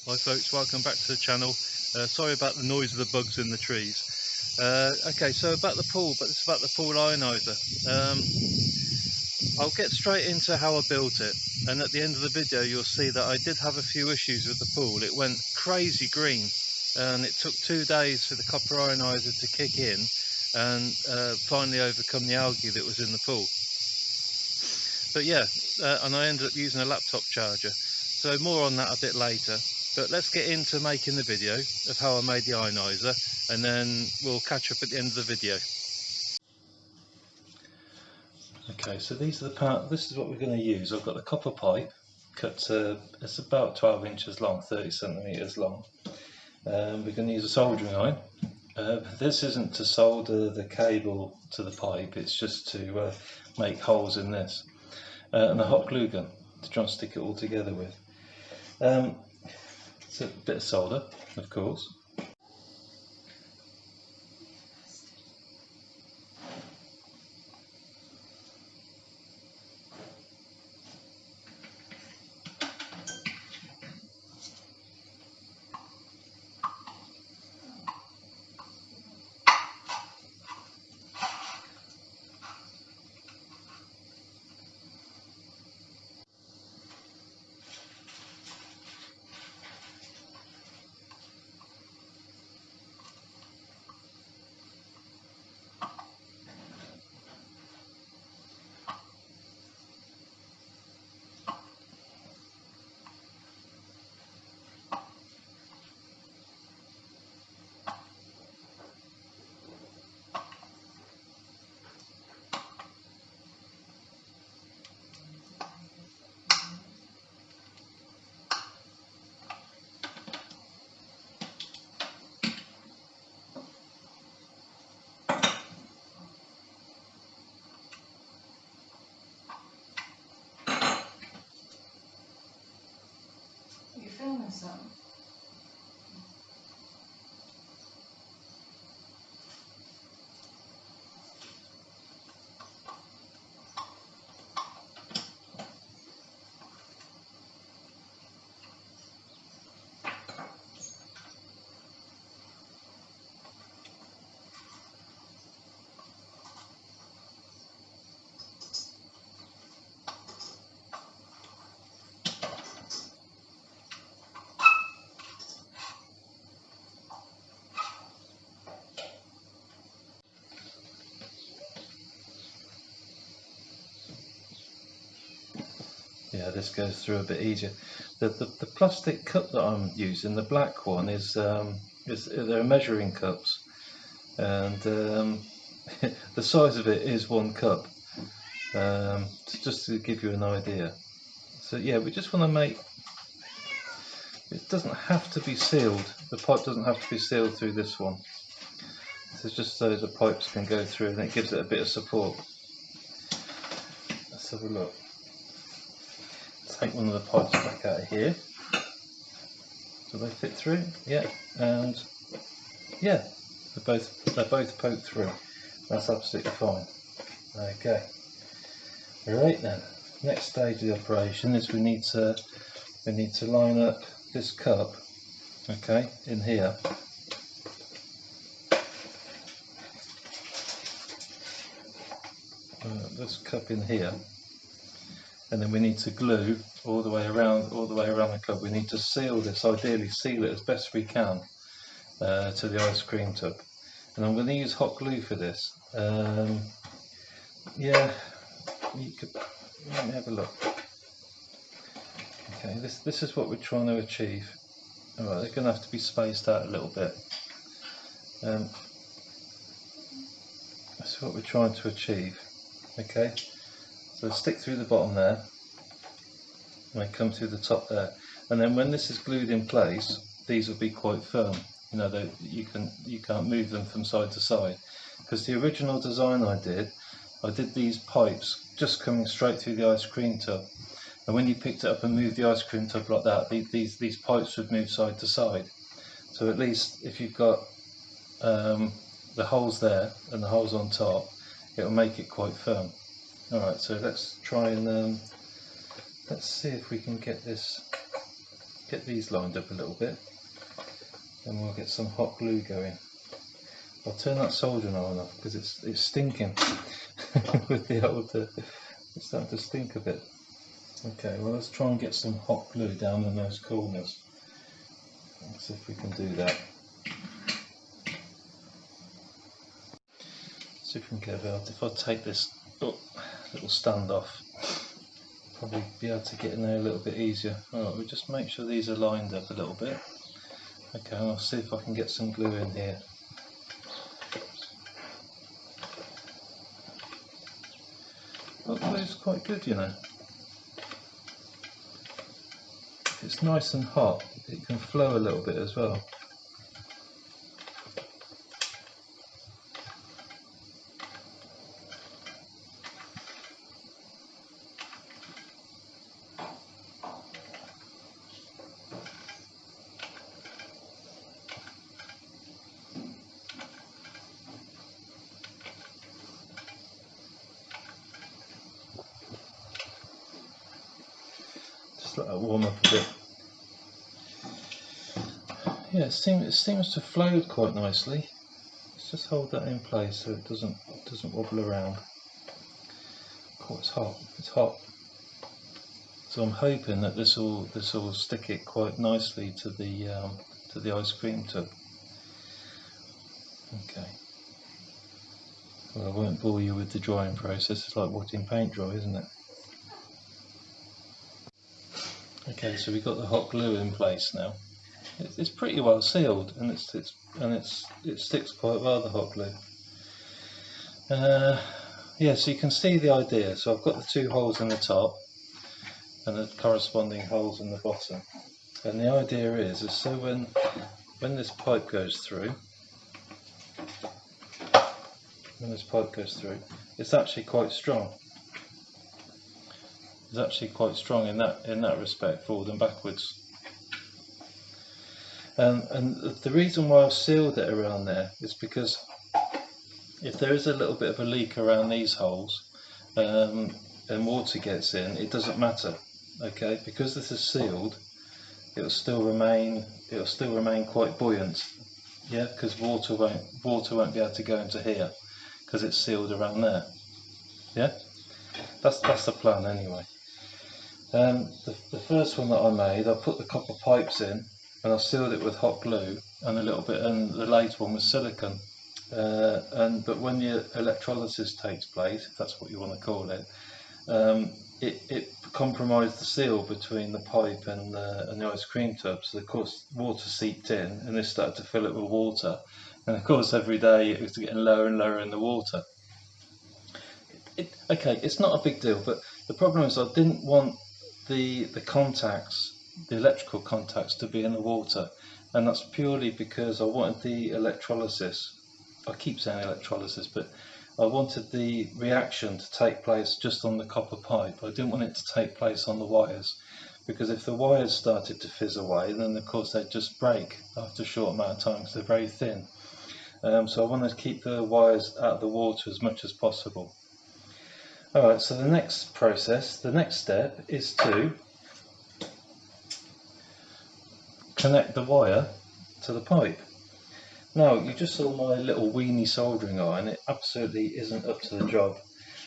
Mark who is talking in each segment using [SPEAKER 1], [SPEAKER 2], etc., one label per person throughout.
[SPEAKER 1] Hi folks, welcome back to the channel. Sorry about the noise of the bugs in the trees. Okay, so about the pool, but it's about the pool ionizer. I'll get straight into how I built it, and at the end of the video you'll see that I did have a few issues with the pool. It went crazy green, and it took 2 days for the copper ionizer to kick in and finally overcome the algae that was in the pool. But yeah, and I ended up using a laptop charger, so more on that a bit later. But let's get into making the video of how I made the ionizer, and then we'll catch up at the end of the video. Okay, so these are the part. This is what we're going to use. I've got the copper pipe cut to, it's about 12 inches long, 30 centimeters long. We're going to use a soldering iron. This isn't to solder the cable to the pipe, it's just to make holes in this. And a hot glue gun to try and stick it all together with. It's a bit of solder, of course.
[SPEAKER 2] Are you filming something?
[SPEAKER 1] Yeah, this goes through a bit easier. The plastic cup that I'm using, the black one, is they're measuring cups, and the size of it is 1 cup. Just to give you an idea. So yeah, we just want to make. It doesn't have to be sealed. The pipe doesn't have to be sealed through this one. It's just so the pipes can go through, and it gives it a bit of support. Let's have a look. Take one of the pipes back out of here. Do they fit through? Yeah, and yeah, they're both poked through. That's absolutely fine. Okay. Right then, next stage of the operation is we need to line up this cup, okay, in here. This cup in here, and then we need to glue all the way around the cup. We need to seal this, ideally seal it as best we can to the ice cream tub. And I'm going to use hot glue for this. Yeah, you could, let me have a look. Okay, this is what we're trying to achieve. Alright, they're going to have to be spaced out a little bit. That's what we're trying to achieve. Okay, so stick through the bottom there, and they come through the top there. And then when this is glued in place, these will be quite firm. You know, you can't move them from side to side. Because the original design I did these pipes just coming straight through the ice cream tub. And when you picked it up and moved the ice cream tub like that, these pipes would move side to side. So at least if you've got the holes there and the holes on top, it'll make it quite firm. Alright, so let's try and let's see if we can get this get these lined up a little bit, and we'll get some hot glue going. I'll turn that soldering iron off because it's stinking with the old, it's starting to stink a bit. Okay, well let's try and get some hot glue down in those corners. Let's see if we can do that. See if we can get about. If I take this little stand off, probably be able to get in there a little bit easier. Alright, we'll just make sure these are lined up a little bit. Okay, and I'll see if I can get some glue in here. Hot glue's quite good, you know. If it's nice and hot, it can flow a little bit as well. Just let that warm up a bit. Yeah, it seems to flow quite nicely. Let's just hold that in place so it doesn't wobble around. Oh, it's hot. It's hot. So I'm hoping that this will stick it quite nicely to the ice cream tub. Okay. Well, I won't bore you with the drying process. It's like watching paint dry, isn't it? Okay, so we've got the hot glue in place now. It's pretty well sealed, and it sticks quite well, the hot glue. Yeah, so you can see the idea. So I've got the two holes in the top and the corresponding holes in the bottom. And the idea is so when this pipe goes through, it's actually quite strong. It's actually quite strong in that respect, forward and backwards. And the reason why I've sealed it around there is because if there is a little bit of a leak around these holes and water gets in, it doesn't matter. Okay, because this is sealed, it'll still remain quite buoyant. Yeah, because water won't be able to go into here because it's sealed around there. Yeah, that's the plan anyway. The first one that I made, I put the copper pipes in and I sealed it with hot glue and the later one was silicone. But when the electrolysis takes place, if that's what you want to call it, it compromised the seal between the pipe and the ice cream tub. So of course water seeped in, and this started to fill it with water. And of course every day it was getting lower and lower in the water. Okay, it's not a big deal, but the problem is I didn't want the contacts, the electrical contacts, to be in the water, and that's purely because I wanted the electrolysis. I keep saying electrolysis, but I wanted the reaction to take place just on the copper pipe. I didn't want it to take place on the wires, because if the wires started to fizz away, then of course they'd just break after a short amount of time because they're very thin. So I wanted to keep the wires out of the water as much as possible. Alright, so the next step is to connect the wire to the pipe. Now, you just saw my little weeny soldering iron. It absolutely isn't up to the job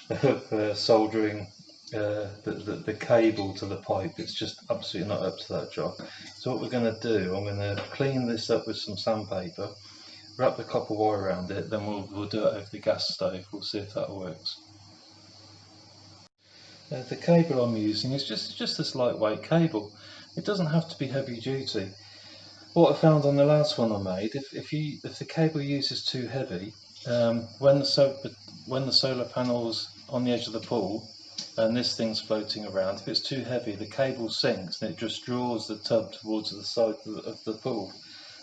[SPEAKER 1] of soldering the cable to the pipe. It's just absolutely not up to that job. So what we're going to do, I'm going to clean this up with some sandpaper, wrap the copper wire around it, then we'll do it over the gas stove. We'll see if that works. The cable I'm using is just this lightweight cable. It doesn't have to be heavy duty. What I found on the last one I made, if the cable use is too heavy, when the solar panel's on the edge of the pool and this thing's floating around, if it's too heavy, the cable sinks and it just draws the tub towards the side of the pool.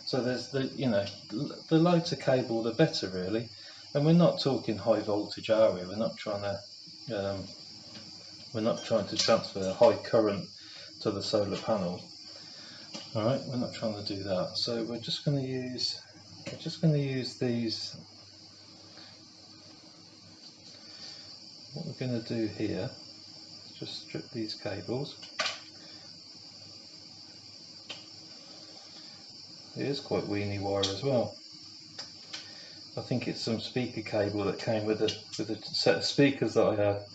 [SPEAKER 1] So there's the lighter cable, the better really. And we're not talking high voltage, are we? We're not trying to transfer high current to the solar panel. Alright, we're not trying to do that. So we're just going to use these. What we're going to do here is just strip these cables. it is quite weeny wire as well. I think it's some speaker cable that came with a set of speakers that I had.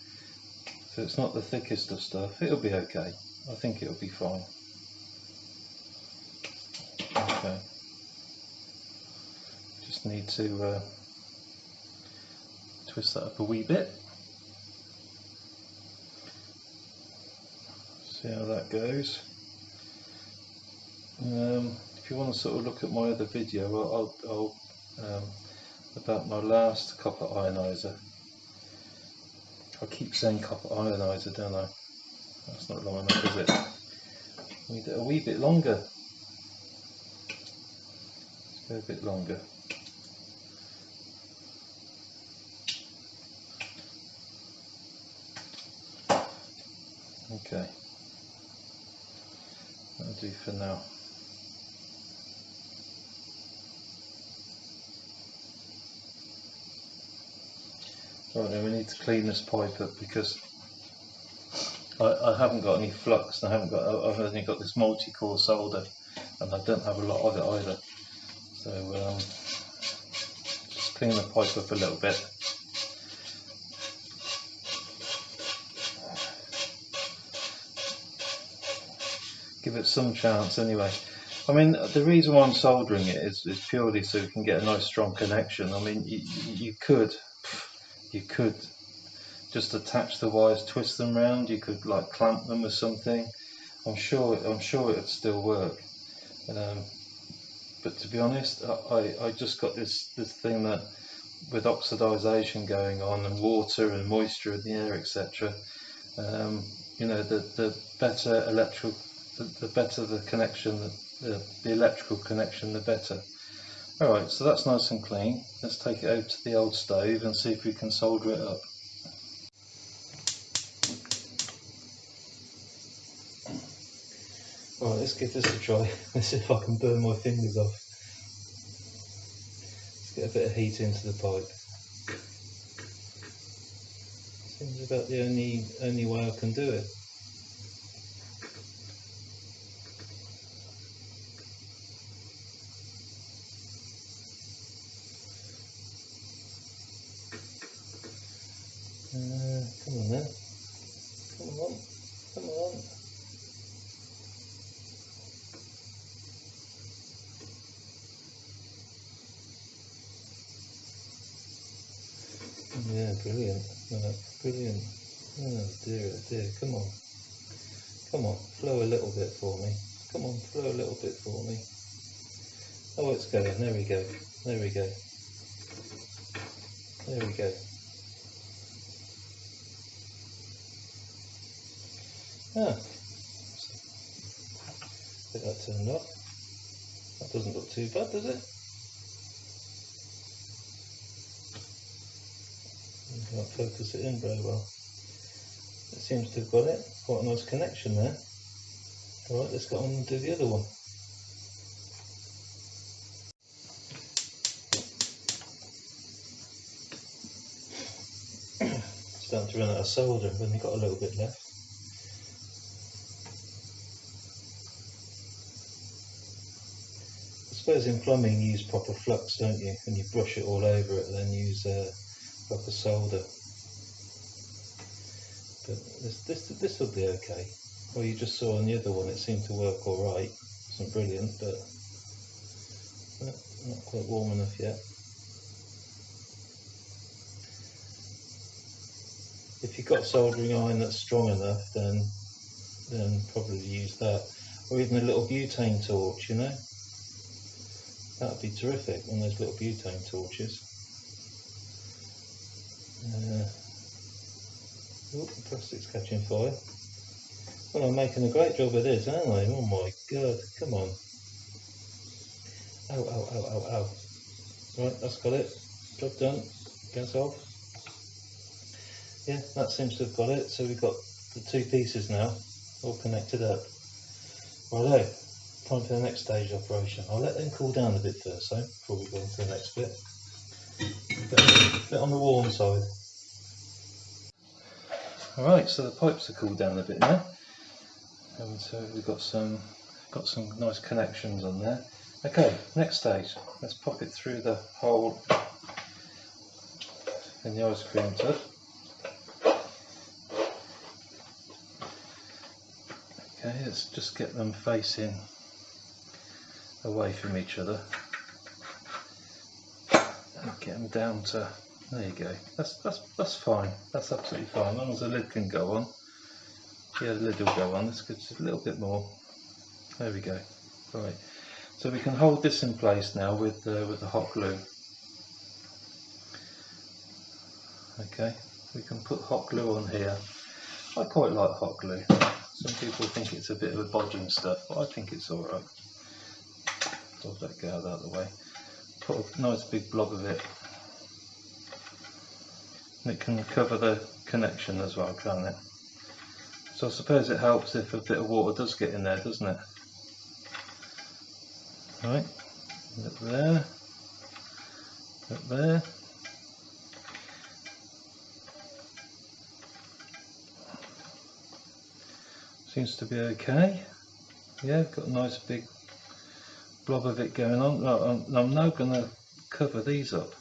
[SPEAKER 1] So it's not the thickest of stuff. It'll be okay. I think it'll be fine. Okay. Just need to twist that up a wee bit. See how that goes. If you want to sort of look at my other video, I'll about my last copper ionizer. I keep saying copper ionizer, don't I? That's not long enough, is it? We need it a wee bit longer. Let's go a bit longer. Okay, that'll do for now. Right, then we need to clean this pipe up because I haven't got any flux, and I've only got this multi-core solder, and I don't have a lot of it either. So just clean the pipe up a little bit. Give it some chance anyway. I mean, the reason why I'm soldering it is purely so we can get a nice strong connection. I mean, you could just attach the wires, twist them round. You could like clamp them with something. I'm sure it'd still work. But to be honest, I just got this thing that with oxidization going on and water and moisture in the air, etc. You know, the better the connection, the electrical connection, the better. Alright, so that's nice and clean. Let's take it over to the old stove and see if we can solder it up. Right, let's give this a try. Let's see if I can burn my fingers off. Let's get a bit of heat into the pipe. Seems about the only way I can do it. Come on then. Come on. Come on. Yeah, brilliant. Brilliant. Oh dear, oh dear. Come on. Come on. Flow a little bit for me. Come on, flow a little bit for me. Oh, it's going. There we go. There we go. There we go. Ah. Get that turned off. That doesn't look too bad, does it? You can't focus it in very well. It seems to have got it. Quite a nice connection there. Alright, let's go on and do the other one. Starting to run out of solder, we've only got a little bit left. I suppose in plumbing you use proper flux, don't you? And you brush it all over it and then use proper solder. But this will be okay. Well, you just saw on the other one it seemed to work alright. It wasn't brilliant, but not quite warm enough yet. If you've got soldering iron that's strong enough, then probably use that. Or even a little butane torch, you know? That would be terrific, one of those little butane torches. Oh, the plastic's catching fire. Well, I'm making a great job of this, aren't I? Oh my god, come on. Ow, ow, ow, ow, ow. Right, that's got it. Job done. Gas off. Yeah, that seems to have got it. So we've got the two pieces now, all connected up. Righto, time for the next stage operation. I'll let them cool down a bit first, though, before we go on to the next bit. A bit on the warm side. Alright, so the pipes are cooled down a bit now. And so we've got some nice connections on there. Okay, next stage, let's pop it through the hole in the ice cream tub. Okay, let's just get them facing away from each other and get them down to, there you go, that's fine, that's absolutely fine, as long as the lid can go on. Yeah, the lid will go on, that's good, just a little bit more, there we go. Right, so we can hold this in place now with the hot glue. Okay, we can put hot glue on here. I quite like hot glue. Some people think it's a bit of a bodging stuff, but I think it's alright. So I'll let go out of the way. Put a nice big blob of it. And it can cover the connection as well, can't it? So I suppose it helps if a bit of water does get in there, doesn't it? Right, up there, up there. Seems to be okay. Yeah, got a nice big blob of it going on. I'm now going to cover these up.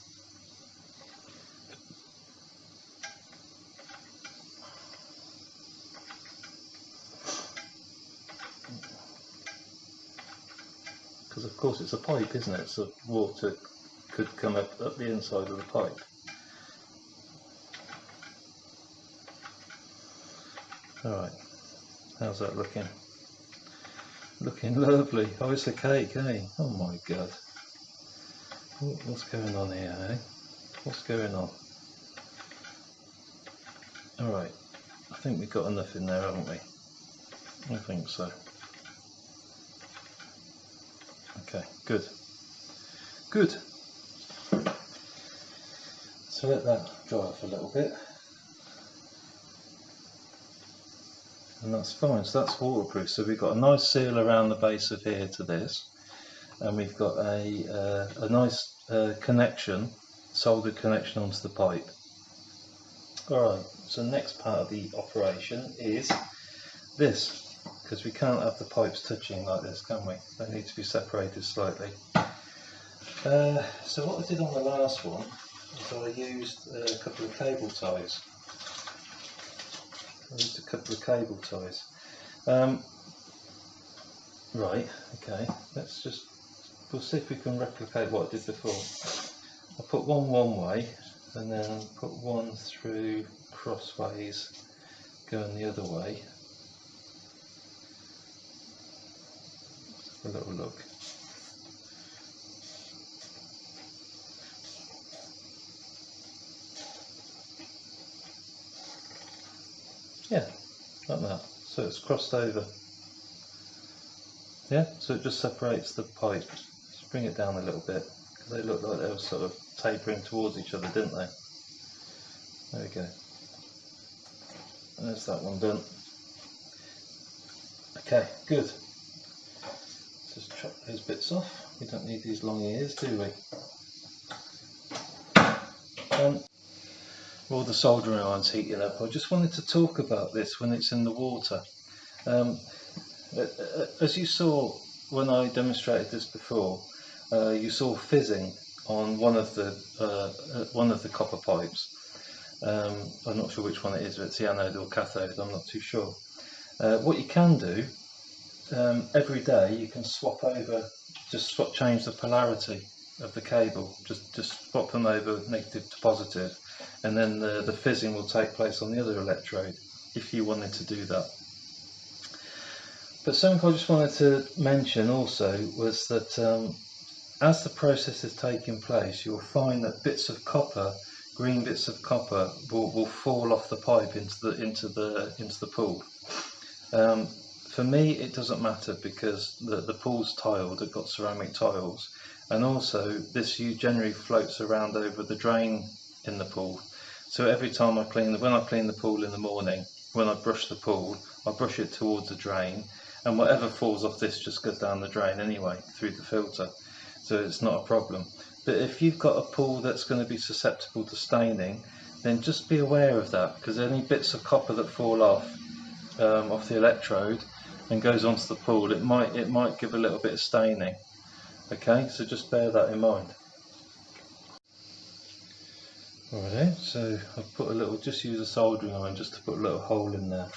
[SPEAKER 1] Because of course it's a pipe, isn't it? So water could come up the inside of the pipe. Alright, how's that looking? Looking lovely. Oh, it's a cake, eh? Oh my god. What's going on here, eh? What's going on? Alright, I think we've got enough in there, haven't we? I think so. Okay, good. Good. So let that dry off a little bit. And that's fine, so that's waterproof. So we've got a nice seal around the base of here to this. And we've got a nice connection, soldered connection onto the pipe. Alright, so the next part of the operation is this, because we can't have the pipes touching like this, can we? They need to be separated slightly. So what I did on the last one is I used a couple of cable ties. Right, okay, we'll see if we can replicate what I did before. I put one way and then put one through crossways going the other way. Let's have a little look. Yeah, like that. So it's crossed over. Yeah, so it just separates the pipe. Just bring it down a little bit, because they look like they were sort of tapering towards each other, didn't they? There we go. There's that one done. Okay, good. Just chop those bits off. We don't need these long ears, do we? While the soldering iron's heating up, I just wanted to talk about this when it's in the water. As you saw when I demonstrated this before, you saw fizzing on one of the copper pipes. I'm not sure which one it is, but it's the anode or cathode, I'm not too sure. What you can do, every day you can swap over, change the polarity of the cable, just swap them over negative to positive, and then the fizzing will take place on the other electrode, if you wanted to do that. But something I just wanted to mention also was that as the process is taking place, you'll find that bits of copper, green bits of copper, will fall off the pipe into the pool. For me, it doesn't matter because the pool's tiled, it's got ceramic tiles, and also this generally floats around over the drain in the pool. So every time when I clean the pool in the morning, when I brush the pool, I brush it towards the drain, and whatever falls off this just goes down the drain anyway through the filter, so it's not a problem. But if you've got a pool that's going to be susceptible to staining, then just be aware of that, because any bits of copper that fall off the electrode and goes onto the pool, it might give a little bit of staining. Okay, so just bear that in mind. Alright, so I've put a little, just use a soldering iron just to put a little hole in there.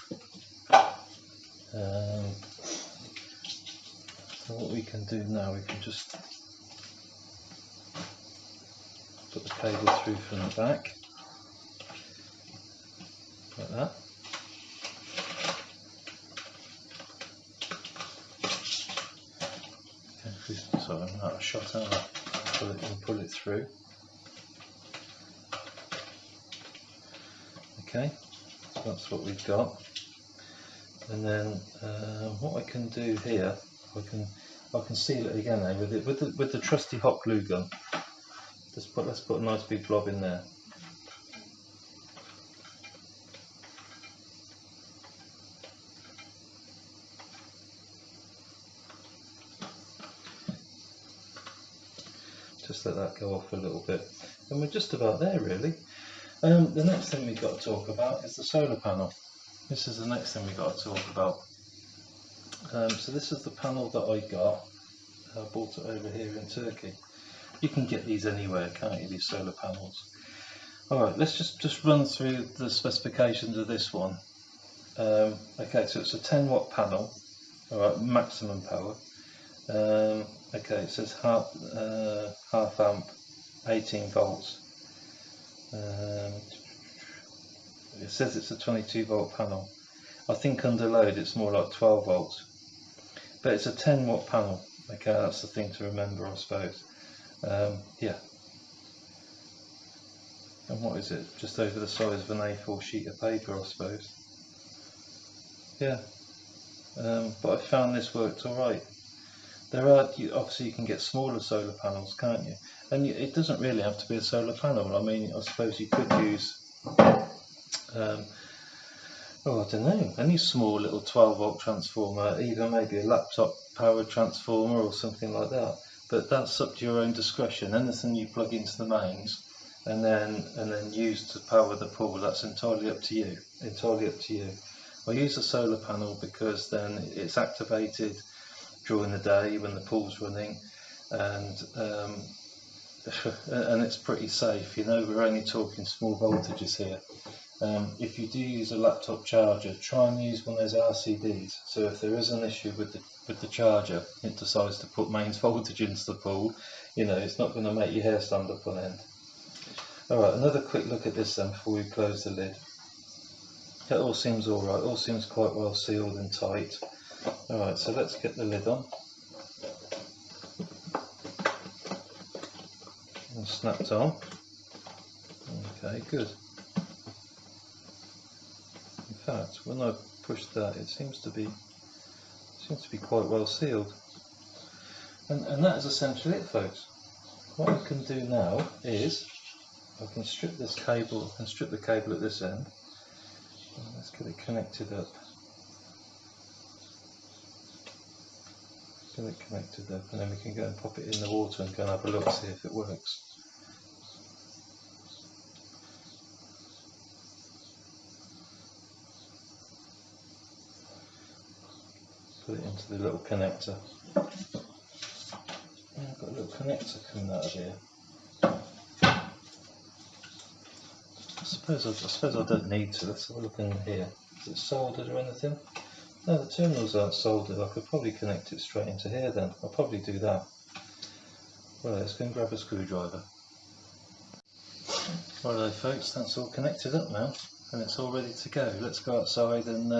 [SPEAKER 1] So what we can do now, we can just put the cable through from the back, like that. Okay, sorry, I'm out of shot, aren't I? Pull it through. Okay, so that's what we've got. And then what I can do here, I can seal it again now with the trusty hot glue gun. Let's put a nice big blob in there. Just let that go off a little bit, and we're just about there really. The next thing we've got to talk about is the solar panel. This is the next thing we've got to talk about. So this is the panel that I got. I bought it over here in Turkey. You can get these anywhere, can't you, these solar panels? Alright, let's just run through the specifications of this one. Okay, so it's a 10 watt panel, alright, maximum power. Okay, it says half amp, 18 volts. It says it's a 22 volt panel. I think under load it's more like 12 volts. But it's a 10 watt panel. Okay, that's the thing to remember, I suppose. Yeah. And what is it? Just over the size of an A4 sheet of paper, I suppose. Yeah. But I found this worked alright. There are, obviously you can get smaller solar panels, can't you? And it doesn't really have to be a solar panel. I mean, I suppose you could use, oh, I don't know, any small little 12 volt transformer, even maybe a laptop powered transformer or something like that. But that's up to your own discretion. Anything you plug into the mains and then use to power the pool, that's entirely up to you. Entirely up to you. I use a solar panel because then it's activated during the day when the pool's running, and it's pretty safe. You know, we're only talking small voltages here. If you do use a laptop charger, try and use one of those RCDs. So if there is an issue with the charger, it decides to put mains voltage into the pool, you know, it's not going to make your hair stand up on end. Alright, another quick look at this then before we close the lid. It all seems alright, all seems quite well sealed and tight. Alright, so let's get the lid on. And snapped on. Okay, good. In fact, when I push that, it seems to be quite well sealed. And that is essentially it, folks. What I can do now is I can strip this cable and strip the cable at this end. Let's get it connected up. Get it connected up, and then we can go and pop it in the water and go and have a look, see if it works. Put it into the little connector. Yeah, I've got a little connector coming out of here. I suppose I don't need to. Let's have a look in here. Is it soldered or anything? No, the terminals aren't soldered. I could probably connect it straight into here then. I'll probably do that. Well, let's go and grab a screwdriver. Righto folks, that's all connected up now and it's all ready to go. Let's go outside and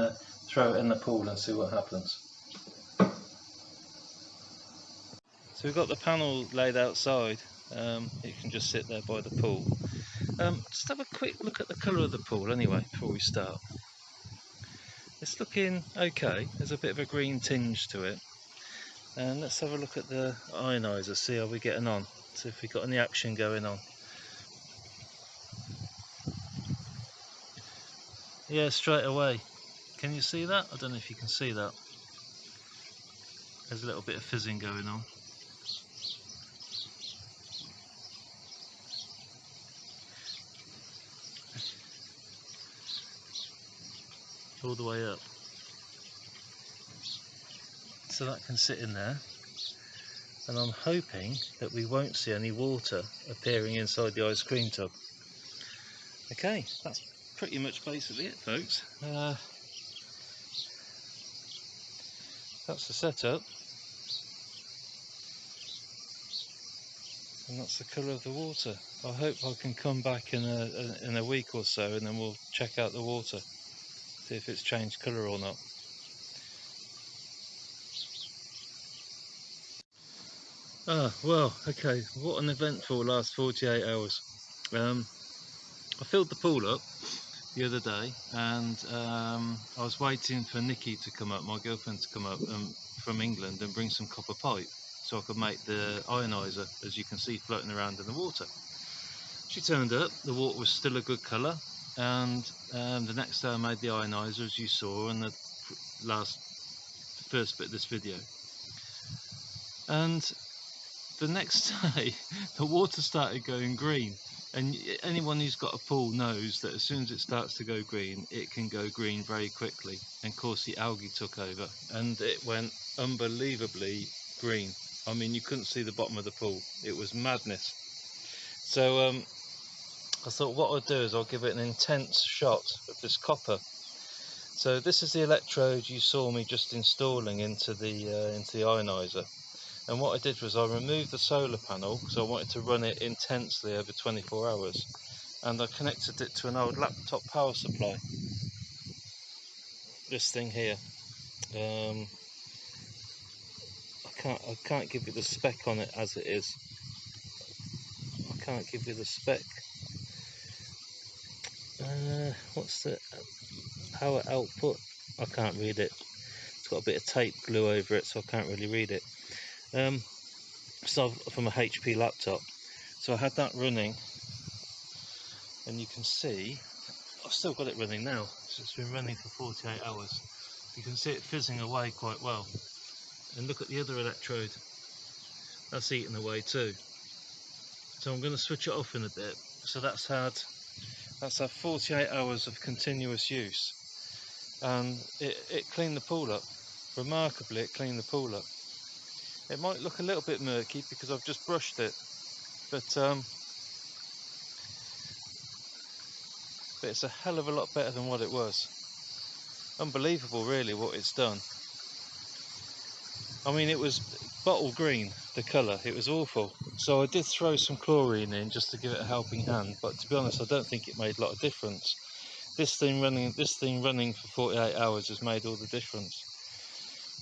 [SPEAKER 1] throw it in the pool and see what happens. So we've got the panel laid outside. It can just sit there by the pool. Just have a quick look at the colour of the pool anyway before we start. It's looking okay, there's a bit of a green tinge to it. And let's have a look at the ionizer, see how we're getting on, see if we've got any action going on. Yeah, straight away. Can you see that? I don't know if you can see that. There's a little bit of fizzing going on. All the way up. So that can sit in there. and I'm hoping that we won't see any water appearing inside the ice cream tub. Okay, that's pretty much basically it, folks. That's the setup, and that's the colour of the water. I hope I can come back in a week or so, and then we'll check out the water, see if it's changed colour or not. Well, okay, what an eventful last 48 hours. I filled the pool up the other day, and I was waiting for Nikki to come up, my girlfriend, to come up from England and bring some copper pipe so I could make the ionizer, as you can see, floating around in the water. She turned up, the water was still a good colour, and the next day I made the ionizer, as you saw in the first bit of this video. And the next day the water started going green, and anyone who's got a pool knows that as soon as it starts to go green, it can go green very quickly, and of course the algae took over and it went unbelievably green. I mean, you couldn't see the bottom of the pool, it was madness. So I thought what I'll do is I'll give it an intense shot of this copper. So this is the electrode you saw me just installing into the ionizer. And what I did was I removed the solar panel because I wanted to run it intensely over 24 hours, and I connected it to an old laptop power supply. This thing here. I can't give you the spec on it as it is. I can't give you the spec. What's the power output? I can't read it. It's got a bit of tape glue over it, so I can't really read it. So from a HP laptop, so I had that running, and you can see I've still got it running now, so it's been running for 48 hours. You can see it fizzing away quite well, and look at the other electrode, that's eating away too. So I'm going to switch it off in a bit. So that's had 48 hours of continuous use, and it cleaned the pool up. Remarkably, it cleaned the pool up. It might look a little bit murky because I've just brushed it, but it's a hell of a lot better than what it was. Unbelievable really what it's done. I mean, it was bottle green, the colour, it was awful. So I did throw some chlorine in just to give it a helping hand, but to be honest I don't think it made a lot of difference. This thing running for 48 hours has made all the difference,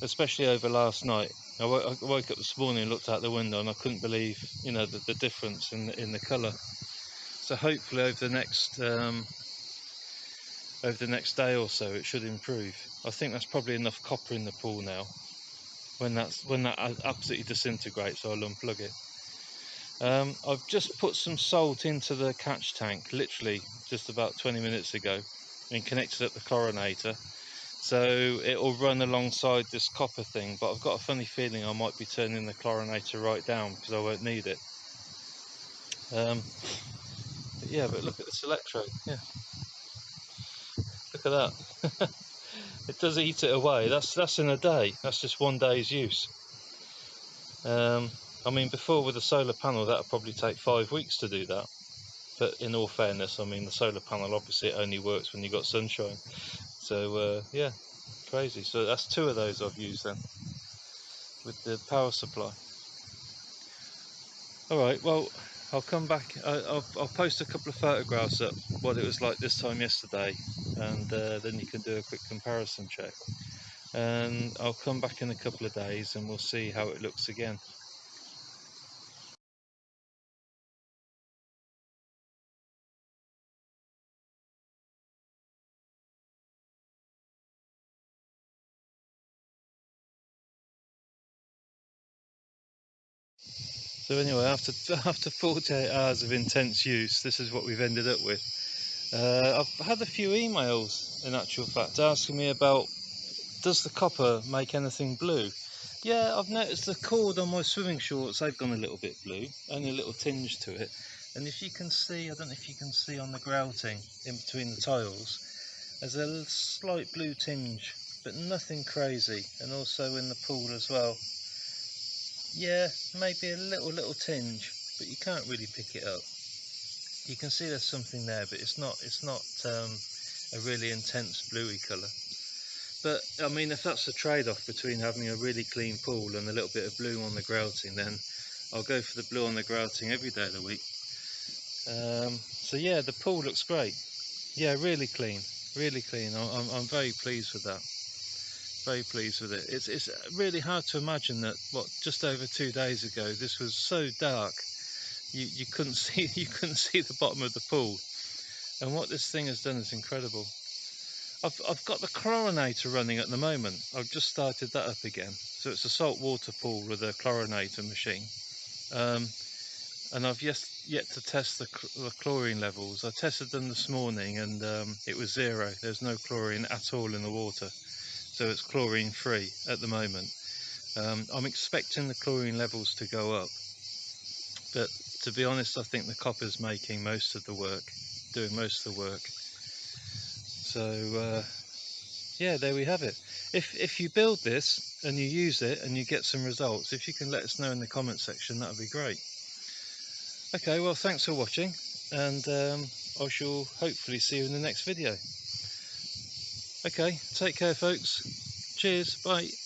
[SPEAKER 1] especially over last night. I woke up this morning and looked out the window and I couldn't believe, you know, the difference in the colour. So hopefully over the next day or so it should improve. I think that's probably enough copper in the pool now. When that absolutely disintegrates, I'll unplug it. I've just put some salt into the catch tank, literally just about 20 minutes ago, and connected up the chlorinator, so it will run alongside this copper thing. But I've got a funny feeling I might be turning the chlorinator right down because I won't need it. But yeah, but look at this electrode. Yeah, look at that. It does eat it away. That's in a day. That's just one day's use. I mean, before with a solar panel that would probably take 5 weeks to do that. But in all fairness, I mean, the solar panel obviously it only works when you've got sunshine. So yeah, crazy. So that's 2 of those I've used then with the power supply. Alright, well, I'll come back. I'll post a couple of photographs up what it was like this time yesterday, and then you can do a quick comparison check. And I'll come back in a couple of days and we'll see how it looks again. So anyway, after 48 hours of intense use, this is what we've ended up with. I've had a few emails, in actual fact, asking me about, does the copper make anything blue? Yeah, I've noticed the cord on my swimming shorts, they've gone a little bit blue, only a little tinge to it. And if you can see, I don't know if you can see on the grouting in between the tiles, there's a slight blue tinge, but nothing crazy. And also in the pool as well. Yeah, maybe a little tinge, but you can't really pick it up. You can see there's something there, but it's not a really intense bluey colour. But I mean, if that's the trade-off between having a really clean pool and a little bit of blue on the grouting, then I'll go for the blue on the grouting every day of the week. So yeah, the pool looks great. Yeah, really clean, really clean. I'm very pleased with that. Very pleased with it. It's really hard to imagine that just over 2 days ago this was so dark. You couldn't see the bottom of the pool, and what this thing has done is incredible. I've got the chlorinator running at the moment. I've just started that up again. So it's a salt water pool with a chlorinator machine. And I've yet to test the chlorine levels. I tested them this morning and it was 0. There's no chlorine at all in the water. So it's chlorine free at the moment. I'm expecting the chlorine levels to go up. But to be honest, I think the copper's making most of the work, doing most of the work. So yeah, there we have it. If you build this and you use it and you get some results, if you can let us know in the comment section, that would be great. Okay, well, thanks for watching, and I shall hopefully see you in the next video. Okay, take care folks. Cheers, bye.